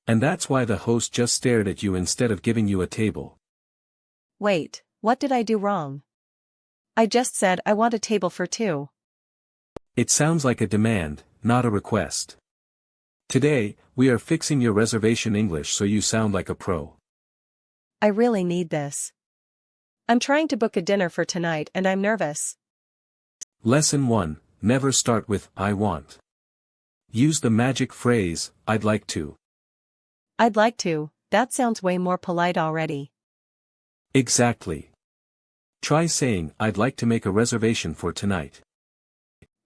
And that's why the host just stared at you instead of giving you a table. Wait, what did I do wrong? I just said I want a table for two. It sounds like a demand, not a request. Today, we are fixing your reservation English so you sound like a pro. I really need this. I'm trying to book a dinner for tonight and I'm nervous. Lesson 1, never start with, I want. Use the magic phrase, I'd like to. I'd like to, that sounds way more polite already. Exactly. Try saying, I'd like to make a reservation for tonight.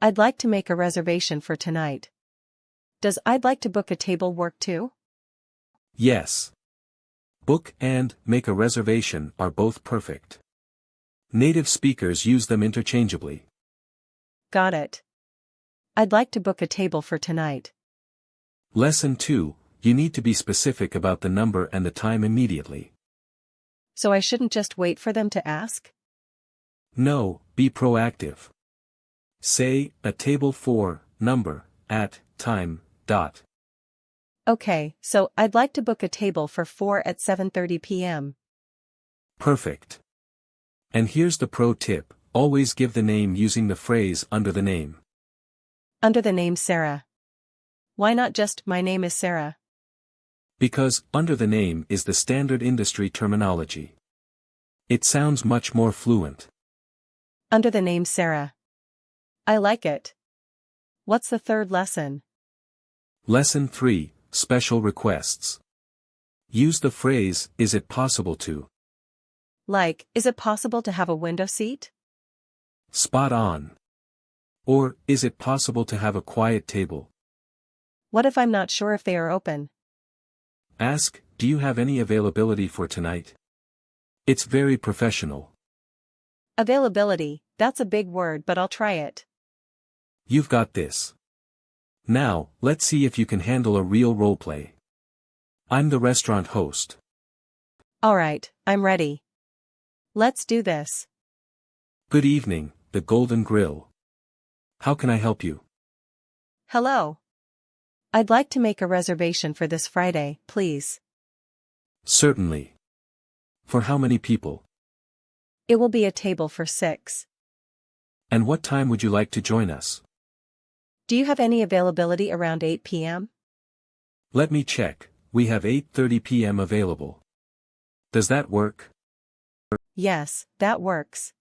I'd like to make a reservation for tonight. Does I'd like to book a table work too? Yes. Book and make a reservation are both perfect. Native speakers use them interchangeably. Got it. I'd like to book a table for tonight. Lesson 2, you need to be specific about the number and the time immediately. So I shouldn't just wait for them to ask? No, be proactive. Say, a table for, number, at, time, dot. Okay, so I'd like to book a table for 4 at 7:30 p.m. Perfect. And here's the pro tip, always give the name using the phrase under the name. Under the name Sarah. Why not just, my name is Sarah? Because, under the name is the standard industry terminology. It sounds much more fluent. Under the name Sarah. I like it. What's the third lesson? Lesson 3, special requests. Use the phrase, is it possible to? Like, is it possible to have a window seat? Spot on. Or, is it possible to have a quiet table? What if I'm not sure if they are open? Ask, do you have any availability for tonight? It's very professional. Availability, that's a big word but I'll try it. You've got this. Now, let's see if you can handle a real roleplay. I'm the restaurant host. Alright, I'm ready. Let's do this. Good evening, the Golden Grill. How can I help you? Hello. I'd like to make a reservation for this Friday, please. Certainly. For how many people? It will be a table for 6. And what time would you like to join us? Do you have any availability around 8 p.m.? Let me check, we have 8:30 p.m. available. Does that work? Yes, that works.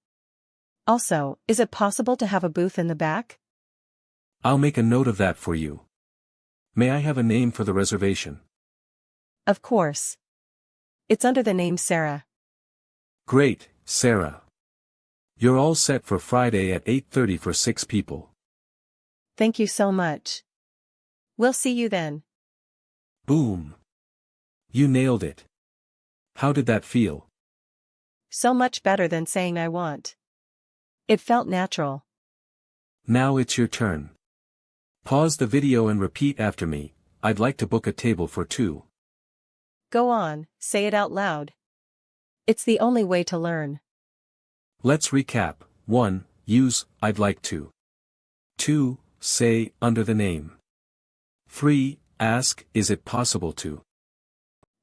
Also, is it possible to have a booth in the back? I'll make a note of that for you. May I have a name for the reservation? Of course. It's under the name Sarah. Great, Sarah. You're all set for Friday at 8:30 for 6 people. Thank you so much. We'll see you then. Boom. You nailed it. How did that feel? So much better than saying I want. It felt natural. Now it's your turn. Pause the video and repeat after me, I'd like to book a table for 2. Go on, say it out loud. It's the only way to learn. Let's recap. 1. Use, I'd like to. 2. Say, under the name. 3. Ask, is it possible to?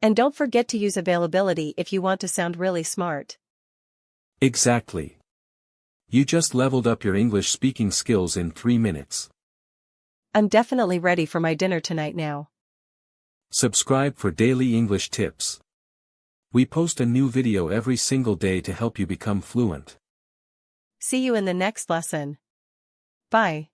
And don't forget to use availability if you want to sound really smart. Exactly. You just leveled up your English speaking skills in 3 minutes. I'm definitely ready for my dinner tonight now. Subscribe for daily English tips. We post a new video every single day to help you become fluent. See you in the next lesson. Bye.